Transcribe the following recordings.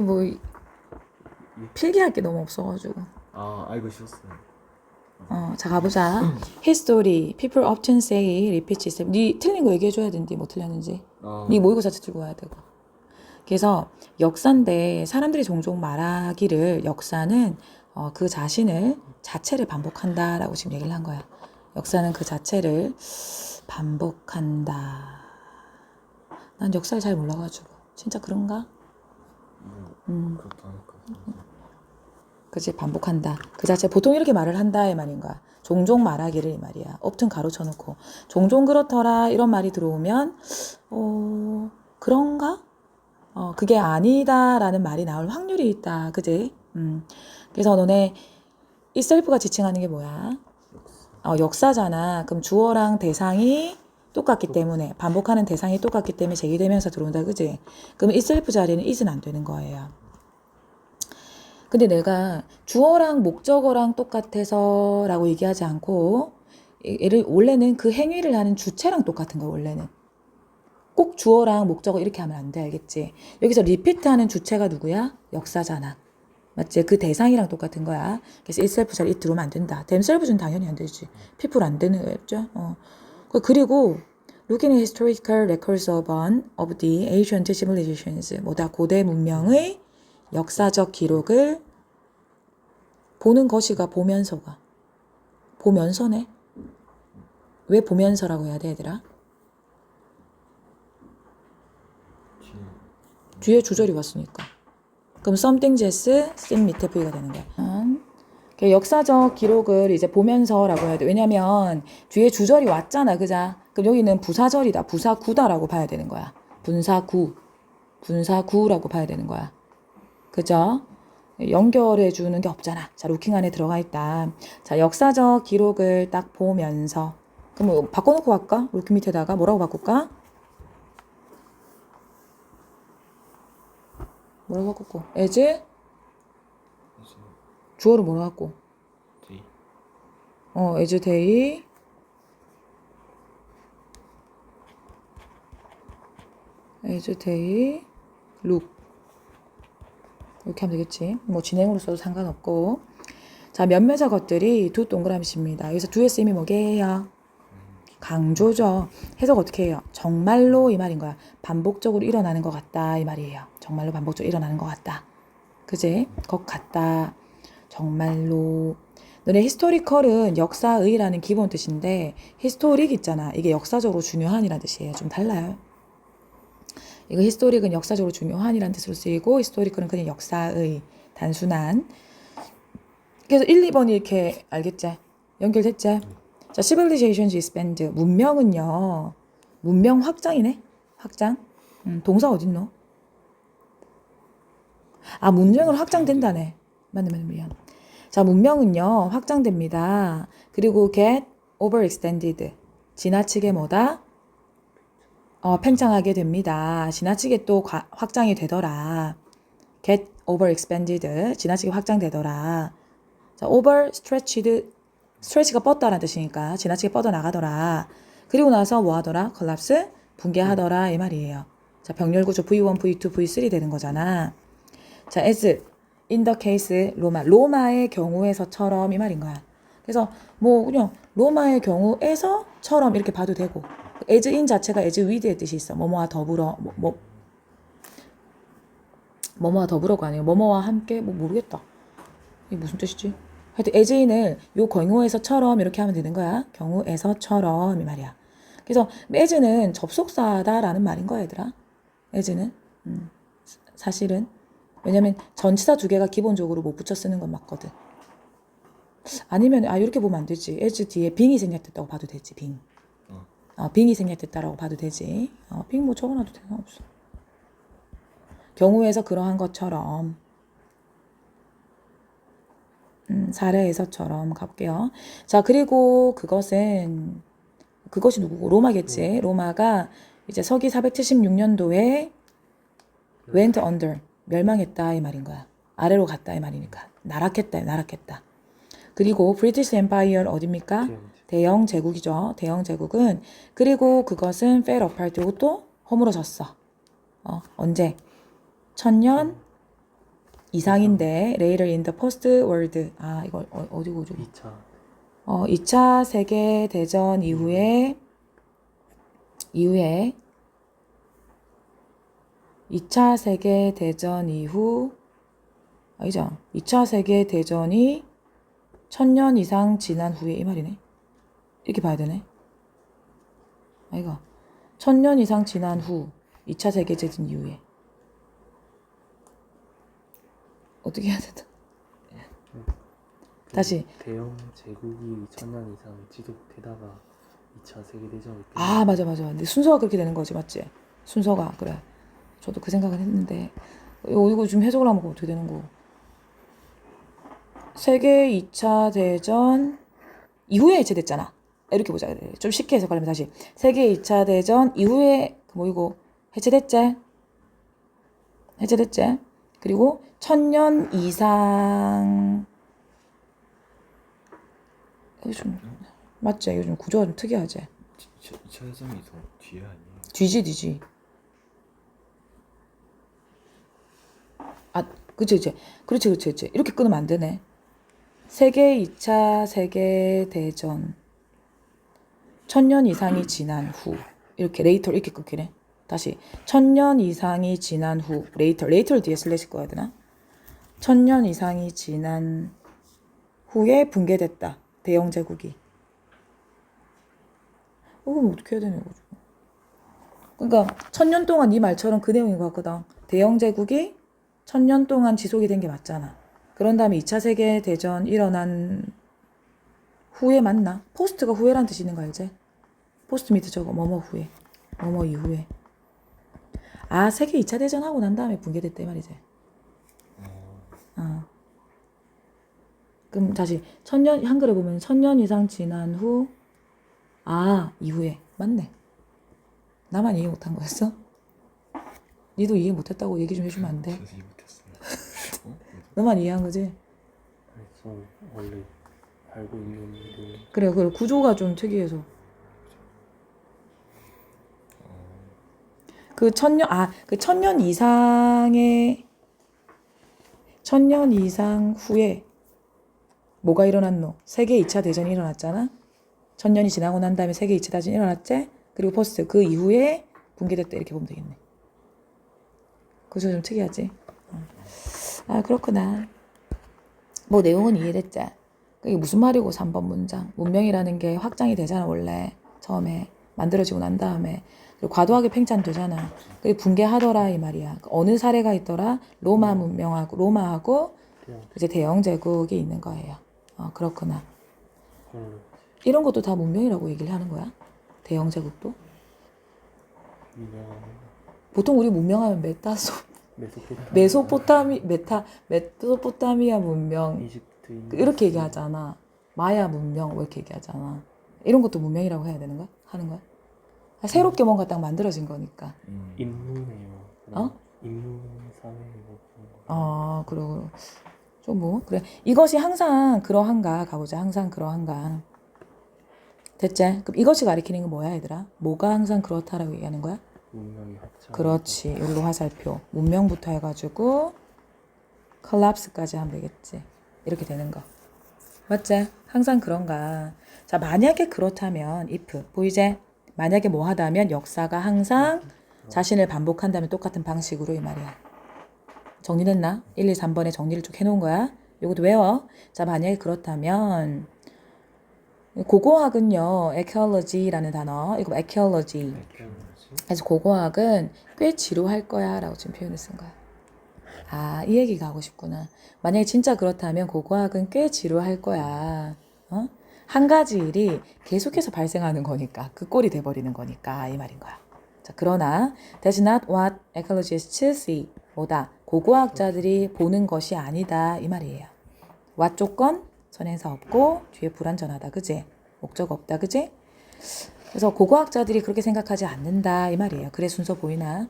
뭐 필기할 게 너무 없어가지고. 알고 있었어요. 자 가보자. History. People often say repeats itself. 네 틀린 거 얘기해줘야 되는데 뭐 틀렸는지. 네 모의고사 들고 와야 되고. 그래서 역사인데 사람들이 종종 말하기를 역사는 그 자체를 반복한다라고 지금 얘기를 한 거야. 역사는 그 자체를 반복한다. 난 역사를 잘 몰라가지고 진짜 그런가? 그렇다니까. 그치, 반복한다. 그 자체 보통 이렇게 말을 한다의 말인 거야. 종종 말하기를 이 말이야. often 가로쳐 놓고 종종 그렇더라 이런 말이 들어오면 그런가? 그게 아니다라는 말이 나올 확률이 있다. 그지? 그래서 너네 이 셀프가 지칭하는 게 뭐야? 역사잖아. 그럼 주어랑 대상이 똑같기 때문에 반복하는 대상이 똑같기 때문에 제기되면서 들어온다. 그지? 그럼 이 셀프 자리는 is는 안 되는 거예요. 근데 내가 주어랑 목적어랑 똑같아서 라고 얘기하지 않고 원래는 그 행위를 하는 주체랑 똑같은 거야. 원래는 꼭 주어랑 목적어 이렇게 하면 안 돼. 알겠지? 여기서 리피트하는 주체가 누구야? 역사잖아. 맞지? 그 대상이랑 똑같은 거야. 그래서 itself 자리 it 들어오면 안 된다. themselves는 당연히 안 되지. people 안 되는 거였죠. 그리고 looking at historical records of the ancient civilizations 뭐다 고대 문명의 역사적 기록을 보는 것이가 보면서가 보면서네. 왜 보면서라고 해야 돼 얘들아? 뒤에 주절이 왔으니까. 그럼 something just seen 밑에 V가 되는 거야. 역사적 기록을 이제 보면서라고 해야 돼. 왜냐면 뒤에 주절이 왔잖아. 그자? 그럼 여기는 부사절이다. 부사구다라고 봐야 되는 거야. 분사구라고 봐야 되는 거야. 그죠? 연결해 주는 게 없잖아. 자, 루킹 안에 들어가 있다. 자, 역사적 기록을 딱 보면서. 그럼 뭐 바꿔놓고 갈까? 루킹 밑에다가 뭐라고 바꿀까? 뭐라고 바꾸고? as? 주어를 뭐라고 바꾸고? as day. as day. look. 이렇게 하면 되겠지. 뭐 진행으로 써도 상관없고. 자, 몇몇의 것들이 두 동그라미입니다. 여기서 두의 쓰임이 뭐게요? 강조죠. 해석 어떻게 해요? 정말로 이 말인 거야. 반복적으로 일어나는 것 같다 이 말이에요. 정말로 반복적으로 일어나는 것 같다. 그지? 것 같다. 정말로. 너네 히스토리컬은 역사의라는 기본 뜻인데 히스토릭 있잖아. 이게 역사적으로 중요한이라는 뜻이에요. 좀 달라요. 이거 히스토릭은 역사적으로 중요한이라는 뜻으로 쓰이고 히스토리컬은 그냥 역사의 단순한. 그래서 1, 2번이 이렇게 알겠지? 연결됐지? 자, civilizations expand. 문명은요. 문명 확장이네. 확장. 동사 어딨노? 문명으로 확장된다네. 맞네. 미안. 자, 문명은요. 확장됩니다. 그리고 get overextended. 지나치게 뭐다? 팽창하게 됩니다. 지나치게 또 확장이 되더라. get overexpanded. 지나치게 확장되더라. 자, overstretched. 스트레치가 뻗다라는 뜻이니까 지나치게 뻗어나가더라. 그리고 나서 뭐 하더라? collapse? 붕괴하더라 이 말이에요. 자, 병렬 구조 V1, V2, V3 되는 거잖아. 자, as in the case 로마의 경우에서처럼 이 말인 거야. 그래서 뭐 그냥 로마의 경우에서처럼 이렇게 봐도 되고 as in 자체가 as with의 뜻이 있어. 뭐뭐와 더불어 뭐뭐와 더불어가 아니고 뭐뭐와 함께 뭐 모르겠다. 이게 무슨 뜻이지? 하여튼 as in을 요 경우에서처럼 이렇게 하면 되는 거야. 경우에서처럼 이 말이야. 그래서 as는 접속사다라는 말인 거야 얘들아. as는 사실은 왜냐면 전치사 두 개가 기본적으로 못 붙여 쓰는 건 맞거든. 아니면 이렇게 보면 안 되지. as 뒤에 빙이 생략됐다고 봐도 되지. 빙. 빙이 생략됐다라고 봐도 되지. 빙 뭐 적어놔도 상관없어. 경우에서 그러한 것처럼 사례에서처럼 가볼게요. 자, 그리고 그것이 누구고? 로마겠지. 로마가 이제 서기 476년도에 went under, 멸망했다 이 말인 거야. 아래로 갔다 이 말이니까. 나락했다. 그리고 브리티시 엠파이어 어딥니까? 대영 제국이죠. 대영 제국은 그리고 그것은 fell apart. 이것도 허물어졌어. 언제? 1000년 이상인데 later in the post world. 아, 이거 어디고 2차 2차 세계 대전 이후에 2차 세계 대전 이후 아니죠. 2차 세계 대전이 1000년 이상 지난 후에 이 말이네. 이렇게 봐야 되네. 아이가 1000년 이상 지난 후 2차 세계 대전 이후에 어떻게 해야 되나? 다시. 대영 제국이 2000년 이상 지속되다가 2차 세계대전이 아, 맞아. 근데 순서가 그렇게 되는 거지, 맞지? 순서가 그래. 저도 그 생각을 했는데 이거 좀 해석을 하면 어떻게 되는 거? 세계 2차 대전 이후에 해체됐잖아. 이렇게 보자. 좀 쉽게 해석하려면 다시 세계 2차 대전 이후에 이거 해체됐지? 그리고 1000년 이상 이거 좀 맞지? 이거 좀 구조가 좀 특이하지? 2차 대전이 더 뒤에 아니에요? 뒤지. 아, 그치. 그렇지. 이렇게 끊으면 안 되네. 세계 2차 세계 대전 1000년 이상이 지난 후 이렇게 레이터 이렇게 끊기네. 다시 1000년 이상이 지난 후 레이터를 뒤에 슬래시 꺼야 되나? 1000년 이상이 지난 후에 붕괴됐다. 대영 제국이. 그럼 어떻게 해야 되냐 이거죠. 그러니까 1000년 동안 네 말처럼 그 내용인 것 같거든. 대영 제국이 1000년 동안 지속이 된 게 맞잖아. 그런 다음에 2차 세계 대전 일어난 후에 맞나? 포스트가 후에란 뜻이 있는 거 알지? 포스트 밑에 저거 뭐뭐 후에 뭐뭐 이후에. 아, 세계 2차 대전 하고 난 다음에 붕괴됐대 말이지. 그럼 다시 1000년 한글에 보면 1000년 이상 지난 후 이후에 맞네. 나만 이해 못한 거였어? 니도 이해 못했다고 얘기 좀 해주면 안 돼? 저도 이해 못했어요. 너만 이해한 거지? 그래서 원래 알고 있는데 그래 구조가 좀 특이해서 그 1000년 이상 후에 뭐가 일어났노? 세계 2차 대전이 일어났잖아. 1000년이 지나고 난 다음에 세계 2차 대전이 일어났지? 그리고 포스트 그 이후에 붕괴됐다 이렇게 보면 되겠네. 그죠? 좀 특이하지? 아, 그렇구나. 뭐 내용은 이해됐지? 이게 무슨 말이고 3번 문장. 문명이라는 게 확장이 되잖아 원래. 처음에 만들어지고 난 다음에. 그리고 과도하게 팽창되잖아. 그리고 붕괴하더라 이 말이야. 어느 사례가 있더라? 로마하고 이제 대영 제국이 있는 거예요. 그렇구나. 이런 것도 다 문명이라고 얘기를 하는 거야? 대영 제국도? 보통 우리 문명하면 메소포타미아 문명 이집트 이렇게 얘기하잖아. 마야 문명 뭐 이렇게 얘기하잖아. 이런 것도 문명이라고 해야 되는 거야? 하는 거야? 새롭게 뭔가 딱 만들어진 거니까. 인문이에요. 인문 사회 뭐 그런 거. 그러고 좀 뭐 그래. 이것이 항상 그러한가 가보자. 항상 그러한가. 됐지? 그럼 이것이 가리키는 건 뭐야 얘들아? 뭐가 항상 그렇다라고 얘기하는 거야? 문명이 확장. 그렇지. 여기로 화살표. 문명부터 해가지고 컬랩스까지 하면 되겠지. 이렇게 되는 거. 맞지? 항상 그런가. 자, 만약에 그렇다면 if 보이지? 만약에 뭐 하다면 역사가 항상 자신을 반복한다면 똑같은 방식으로 이 말이야. 정리됐나? 1, 2, 3번에 정리를 쭉 해놓은 거야. 요것도 외워. 자, 만약에 그렇다면 고고학은요, archaeology라는 단어. 이거 archaeology. 그래서 고고학은 꽤 지루할 거야 라고 지금 표현을 쓴 거야. 이 얘기가 하고 싶구나. 만약에 진짜 그렇다면 고고학은 꽤 지루할 거야. 한 가지 일이 계속해서 발생하는 거니까 그 꼴이 돼버리는 거니까 이 말인 거야. 자, 그러나 that's not what archaeologists see. 뭐다? 고고학자들이 보는 것이 아니다 이 말이에요. what 조건? 선행사 없고 뒤에 불완전하다. 그지? 목적 없다. 그지? 그래서 고고학자들이 그렇게 생각하지 않는다 이 말이에요. 그래 순서 보이나?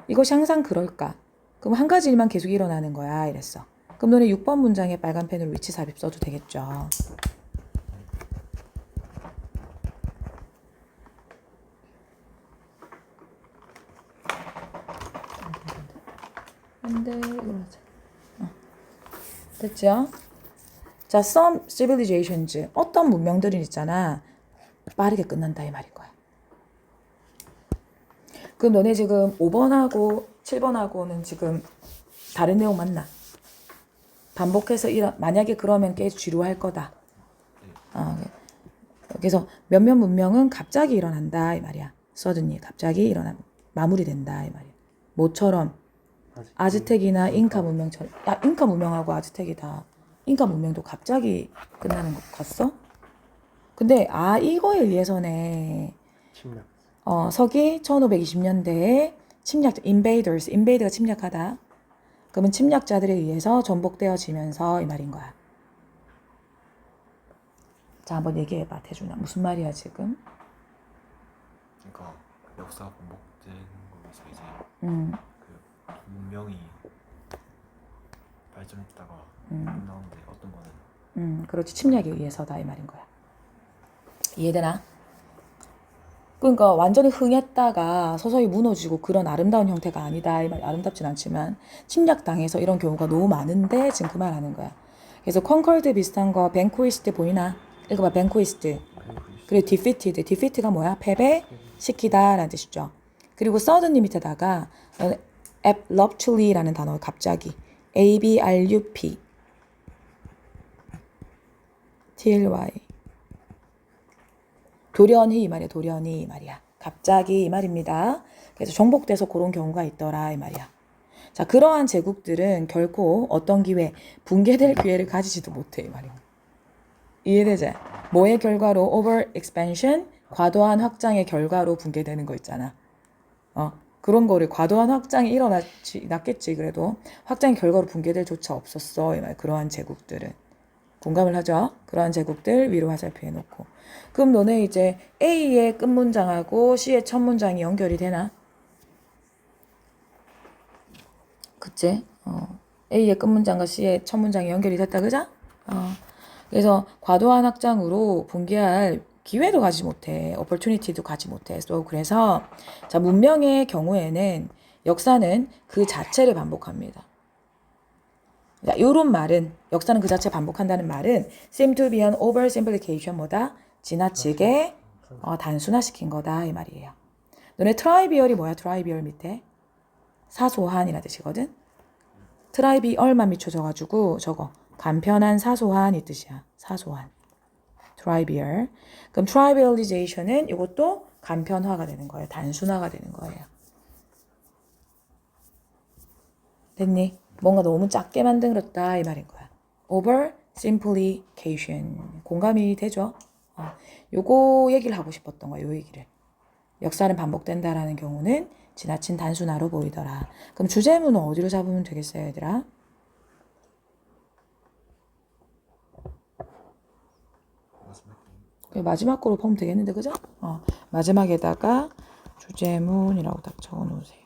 이것이 항상 그럴까? 그럼 한 가지 일만 계속 일어나는 거야 이랬어. 그럼 너네 6번 문장에 빨간 펜으로 위치 삽입 써도 되겠죠. 안돼 이거 하자. 됐죠? 자, some civilizations 어떤 문명들이 있잖아 빠르게 끝난다 이 말인 거야. 그럼 너네 지금 5번하고 7번하고는 지금 다른 내용 맞나? 반복해서 만약에 그러면 꽤 지루할 거다. 그래서 몇몇 문명은 갑자기 일어난다 이 말이야. suddenly 갑자기 마무리된다 이 말이야. 뭐처럼 아즈텍이나 잉카 문명처럼. 야, 잉카 문명하고 아즈텍이 다 잉카 문명도 갑자기 끝나는 거 봤어? 근데 이거에 의해서네. 침략. 서기 1520년대에 invader가 침략하다. 그러면 침략자들에 의해서 전복되어지면서 이 말인 거야. 자, 한번 얘기해봐, 태준아. 무슨 말이야 지금? 그러니까 역사가 반복되는 거면서 이제 그 문명이 발전했다가 끝나는데 어떤 거는 그렇지. 침략에 의해서다 이 말인 거야. 이해되나? 그러니까 완전히 흥했다가 서서히 무너지고 그런 아름다운 형태가 아니다. 이 말 아름답진 않지만 침략당해서 이런 경우가 너무 많은데 지금 그 말 하는 거야. 그래서 conquered 비슷한 거 vanquished 보이나? 읽어봐. vanquished. 그리고 defeat가 뭐야? 패배시키다 라는 뜻이죠. 그리고 suddenly 밑에다가 abruptly라는 단어 갑자기 abrup tly 돌연히 이 말이야. 돌연히 이 말이야. 갑자기 이 말입니다. 그래서 정복돼서 그런 경우가 있더라 이 말이야. 자, 그러한 제국들은 결코 어떤 기회, 붕괴될 기회를 가지지도 못해 이 말이야. 이해되지? 뭐의 결과로? over expansion, 과도한 확장의 결과로 붕괴되는 거 있잖아. 그런 거를 과도한 확장이 났겠지. 그래도 확장의 결과로 붕괴될 조차 없었어 이 말. 그러한 제국들은. 공감을 하죠? 그러한 제국들 위로 화살표 해놓고. 그럼 너네 이제 A의 끝문장하고 C의 첫 문장이 연결이 되나? 그치? A의 끝문장과 C의 첫 문장이 연결이 됐다, 그죠? 그래서 과도한 확장으로 붕괴할 기회도 가지 못해. opportunity도 가지 못해. 그래서 자, 문명의 경우에는 역사는 그 자체를 반복합니다. 자, 요런 말은 역사는 그 자체 반복한다는 말은 seem to be an oversimplification 뭐다? 지나치게 단순화시킨 거다 이 말이에요. 너네 트라이비얼이 뭐야? 트라이비얼 밑에 사소한이라는 뜻이거든. 트라이비얼만 미쳐져가지고 저거 간편한 사소한 이 뜻이야. 사소한. 트라이비얼. 그럼 트라이비얼리제이션은 이것도 간편화가 되는 거예요. 단순화가 되는 거예요. 됐니? 뭔가 너무 작게 만들었다 이 말인 거야. over simplification. 공감이 되죠? 요거 얘기를 하고 싶었던 거야. 요 얘기를. 역사는 반복된다라는 경우는 지나친 단순화로 보이더라. 그럼 주제문은 어디로 잡으면 되겠어요, 얘들아? 마지막 거로 보면 되겠는데, 그죠? 마지막에다가 주제문이라고 딱 적어 놓으세요.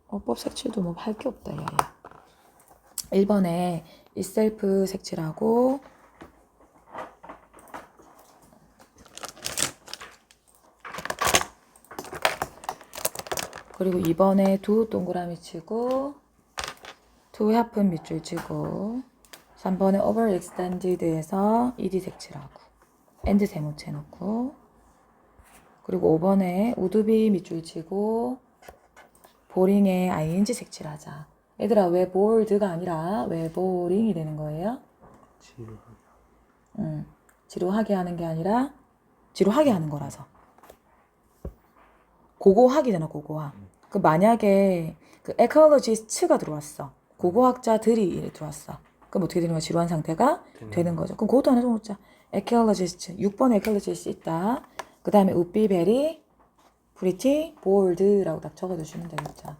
어법 색칠도 뭐 할 게 없다, 야. 1번에 itself 색칠하고 그리고 2번에 do 동그라미 치고 to 하품 밑줄 치고 3번에 overextended에서 ed 색칠하고 and 세모체 놓고 그리고 5번에 would be 밑줄 치고 boring에 ing 색칠하자. 얘들아 왜 bored가 아니라 왜 boring이 되는 거예요? 지루하게. 지루하게 하는 게 아니라 지루하게 하는 거라서. 고고학이잖아, 고고학. 그 만약에 그 ecologist가 들어왔어. 고고학자들이 들어왔어. 그럼 어떻게 되는 거야? 지루한 상태가 되는 거죠. 그럼 그것도 하나 적어놓자. ecologist. 6번 ecologist 있다. 그 다음에 would be very pretty bored라고 딱 적어주시면 되겠죠.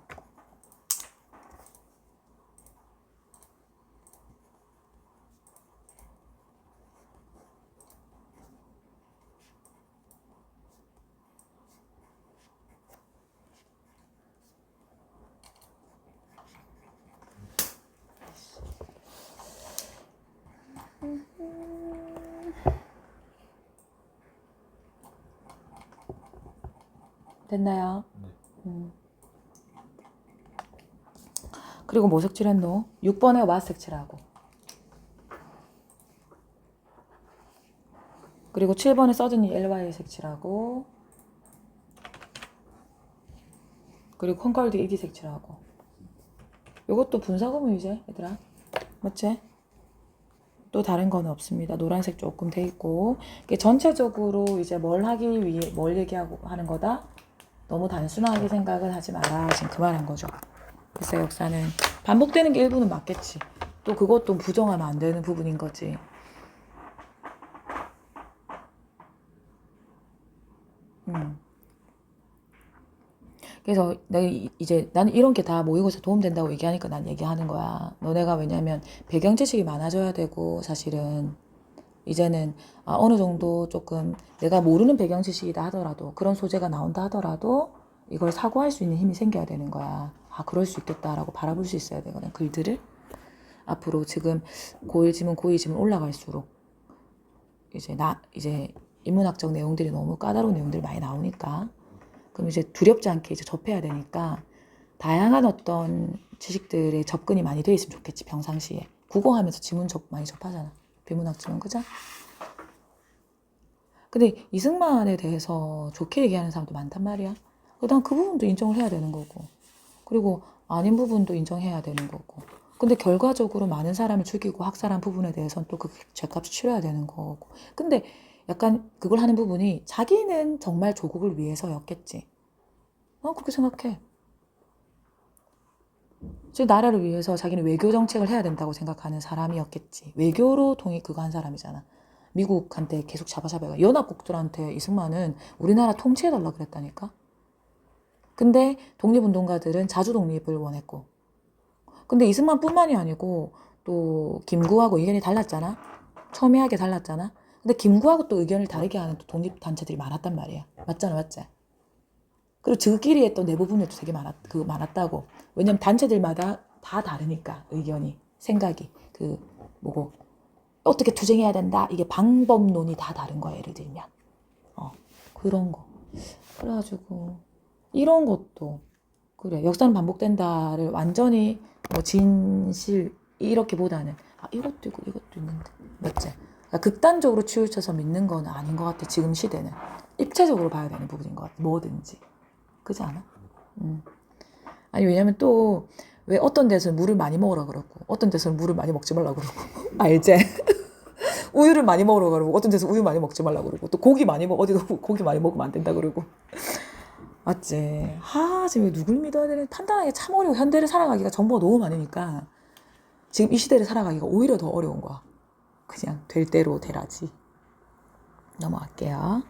됐나요? 네. 그리고 뭐 색칠했노? 6번에 와 색칠하고. 그리고 7번에 서든이 LY 색칠하고. 그리고 콘컬드 ED 색칠하고. 요것도 분사구문이지 얘들아. 맞지? 또 다른 건 없습니다. 노란색 조금 돼 있고. 이게 전체적으로 이제 뭘 하기 위해 뭘 얘기하고 하는 거다? 너무 단순하게 생각을 하지 마라. 지금 그 말한 거죠. 글쎄 역사는 반복되는 게 일부는 맞겠지. 또 그것도 부정하면 안 되는 부분인 거지. 그래서 내가 이제 나는 이런 게 다 모의고사 도움된다고 얘기하니까 난 얘기하는 거야. 너네가 왜냐면 배경 지식이 많아져야 되고 사실은 이제는 어느 정도 조금 내가 모르는 배경 지식이다 하더라도 그런 소재가 나온다 하더라도 이걸 사고할 수 있는 힘이 생겨야 되는 거야. 그럴 수 있겠다라고 바라볼 수 있어야 되거든. 글들을 앞으로 지금 고1 지문 고2 지문 올라갈수록 이제 인문학적 내용들이 너무 까다로운 내용들이 많이 나오니까 그럼 이제 두렵지 않게 이제 접해야 되니까 다양한 어떤 지식들의 접근이 많이 돼 있으면 좋겠지. 평상시에 국어 하면서 지문 많이 접하잖아. 비문학 지문 그죠? 근데 이승만에 대해서 좋게 얘기하는 사람도 많단 말이야. 난 그 부분도 인정을 해야 되는 거고 그리고 아닌 부분도 인정해야 되는 거고 근데 결과적으로 많은 사람을 죽이고 학살한 부분에 대해서는 또 그 죄값을 치러야 되는 거고 근데 약간 그걸 하는 부분이 자기는 정말 조국을 위해서였겠지. 그렇게 생각해. 즉 나라를 위해서 자기는 외교 정책을 해야 된다고 생각하는 사람이었겠지. 외교로 그거 한 사람이잖아. 미국한테 계속 샤바샤바가 연합국들한테 이승만은 우리나라 통치해달라 그랬다니까. 근데 독립운동가들은 자주 독립을 원했고 근데 이승만뿐만이 아니고 또 김구하고 의견이 달랐잖아. 첨예하게 달랐잖아. 근데 김구하고 또 의견을 다르게 하는 또 독립단체들이 많았단 말이야. 맞잖아, 맞지? 그리고 저끼리의 또 내부 분열도 되게 많았다고. 왜냐면 단체들마다 다 다르니까 의견이, 생각이, 뭐고 어떻게 투쟁해야 된다. 이게 방법론이 다 다른 거야. 예를 들면 그런 거. 그래가지고 이런 것도 그래. 역사는 반복된다를 완전히 뭐 진실 이렇게보다는 이것도 있고 이것도 있는데 맞지? 그러니까 극단적으로 치우쳐서 믿는 건 아닌 것 같아. 지금 시대는 입체적으로 봐야 되는 부분인 것 같아. 뭐든지 그렇지 않아? 아니 왜냐면 또 왜 어떤 데서는 물을 많이 먹으라 그러고 어떤 데서는 물을 많이 먹지 말라 그러고 알지? 우유를 많이 먹으라 그러고 어떤 데서 우유 많이 먹지 말라 그러고 또 어디도 고기 많이 먹으면 안 된다 그러고 맞지? 지금 누굴 믿어야 되는 판단하기가 참 어려워. 현대를 살아가기가 정보가 너무 많으니까 지금 이 시대를 살아가기가 오히려 더 어려운 거야. 그냥 될 대로 되라지. 넘어갈게요.